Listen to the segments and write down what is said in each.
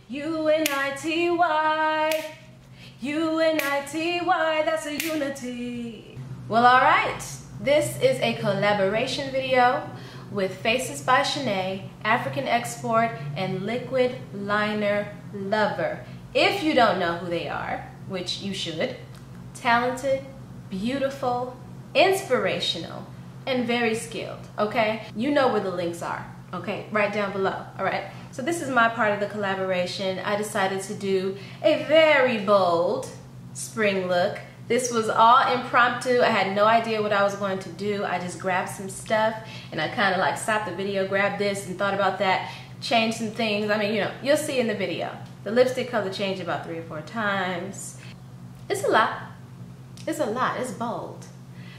U-N-I-T-Y, U-N-I-T-Y, that's a unity. Well, alright, this is a collaboration video with FacesbyShanee, African Export, and LiquidLinerLover. If you don't know who they are, which you should, talented, beautiful, inspirational, and very skilled, okay? You know where the links are, okay? Right down below, all right? So this is my part of the collaboration. I decided to do a very bold spring look. This was all impromptu. I had no idea what I was going to do. I just grabbed some stuff and I kind of like stopped the video, grabbed this and thought about that, changed some things. I mean, you know, you'll see in the video. The lipstick color changed about 3 or 4 times. It's a lot. It's a lot. It's bold.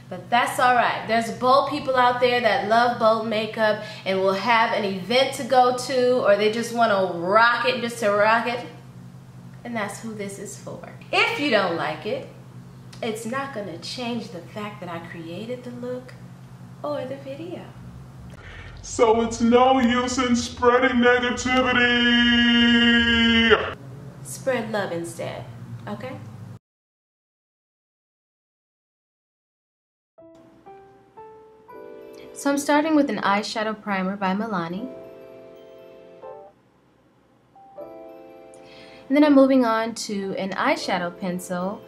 But that's all right. There's bold people out there that love bold makeup and will have an event to go to, or they just want to rock it just to rock it. And that's who this is for. If you don't like it, it's not going to change the fact that I created the look or the video. So it's no use in spreading negativity. Spread love instead, okay? So I'm starting with an eyeshadow primer by Milani. And then I'm moving on to an eyeshadow pencil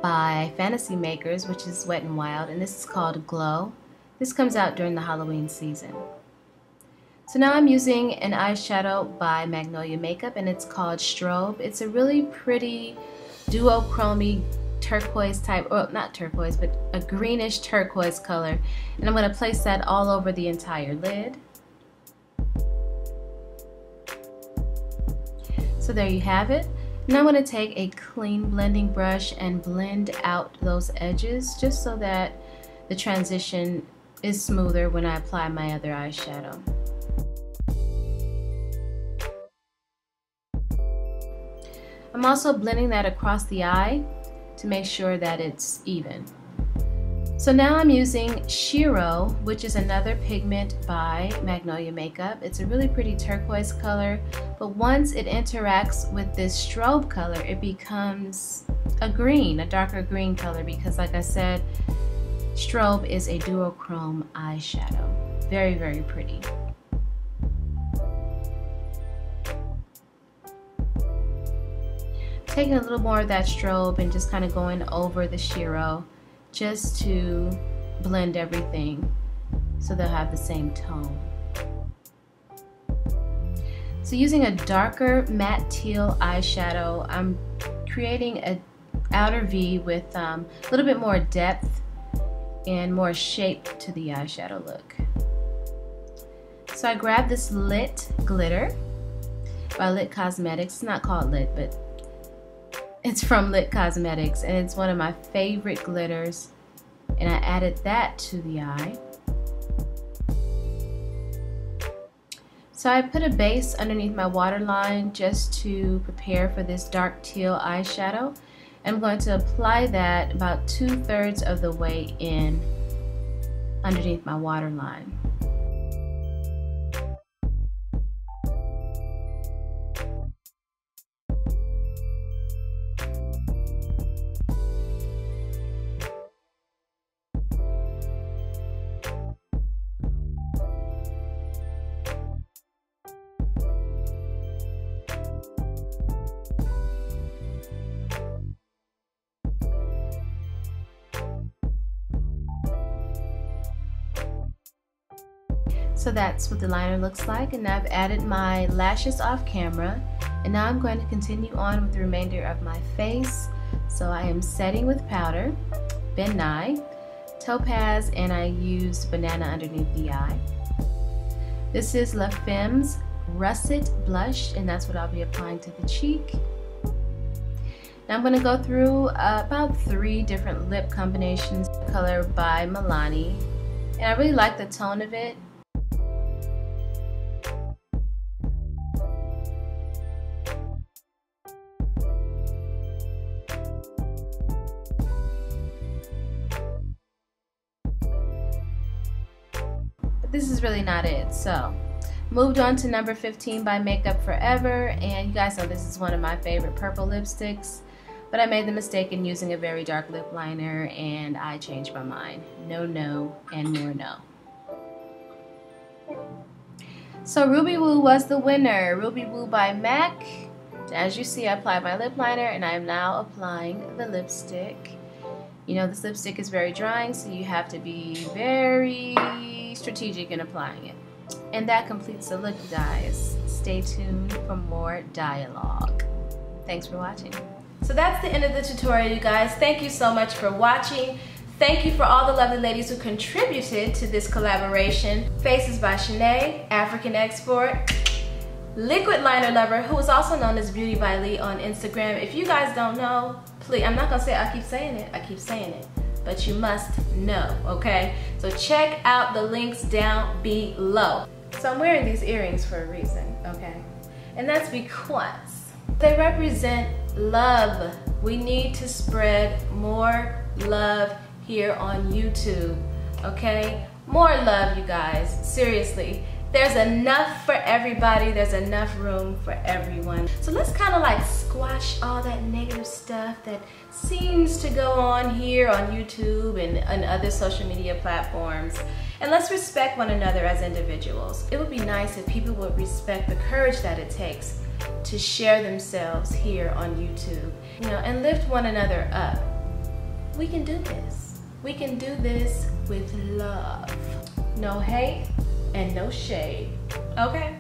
by Fantasy Makers, which is Wet n Wild, and this is called Glow. This comes out during the Halloween season. So now I'm using an eyeshadow by Magnolia Makeup, and it's called Strobe. It's a really pretty duochrome turquoise type, or not turquoise, but a greenish turquoise color, and I'm going to place that all over the entire lid. So there you have it. Now I'm going to take a clean blending brush and blend out those edges just so that the transition is smoother when I apply my other eyeshadow. I'm also blending that across the eye to make sure that it's even. So now I'm using Shiro, which is another pigment by Magnolia Makeup. It's a really pretty turquoise color, but once it interacts with this strobe color, it becomes a green, a darker green color, because like I said, strobe is a duochrome eyeshadow. Very, very pretty. Taking a little more of that strobe and just kind of going over the Shiro just to blend everything so they'll have the same tone. So using a darker matte teal eyeshadow, I'm creating an outer V with a little bit more depth and more shape to the eyeshadow look. So I grabbed this Lit glitter by Lit Cosmetics. It's not called Lit, but it's from Lit Cosmetics, and it's one of my favorite glitters, and I added that to the eye. So I put a base underneath my waterline just to prepare for this dark teal eyeshadow. I'm going to apply that about 2/3 of the way in underneath my waterline. So that's what the liner looks like, and I've added my lashes off camera, and now I'm going to continue on with the remainder of my face. So I am setting with powder, Ben Nye, Topaz, and I used Banana underneath the eye. This is La Femme's Russet Blush, and that's what I'll be applying to the cheek. Now I'm going to go through about 3 different lip combinations, color by Milani, and I really like the tone of it. But this is really not it. So Moved on to number 15 by Makeup Forever, and you guys know this is one of my favorite purple lipsticks, but I made the mistake in using a very dark lip liner and I changed my mind. No, no, and more no. So Ruby Woo was the winner. Ruby Woo by MAC. As you see, I applied my lip liner and I am now applying the lipstick. You know, this lipstick is very drying, so you have to be very strategic in applying it. And that completes the look, you guys. Stay tuned for more dialogue. Thanks for watching. So that's the end of the tutorial, you guys. Thank you so much for watching. Thank you for all the lovely ladies who contributed to this collaboration. FacesbyShanee, African Export, LiquidLinerLover, who is also known as Beauty by Lee on Instagram. If you guys don't know, please, I'm not gonna say I keep saying it, but you must know, okay? So check out the links down below. So I'm wearing these earrings for a reason, okay? And that's because they represent love. We need to spread more love here on YouTube, okay? More love, you guys, seriously. There's enough for everybody. There's enough room for everyone. So let's kind of like squash all that negative stuff that seems to go on here on YouTube and other social media platforms. And let's respect one another as individuals. It would be nice if people would respect the courage that it takes to share themselves here on YouTube, you know, and lift one another up. We can do this. We can do this with love. No hate and no shade, okay?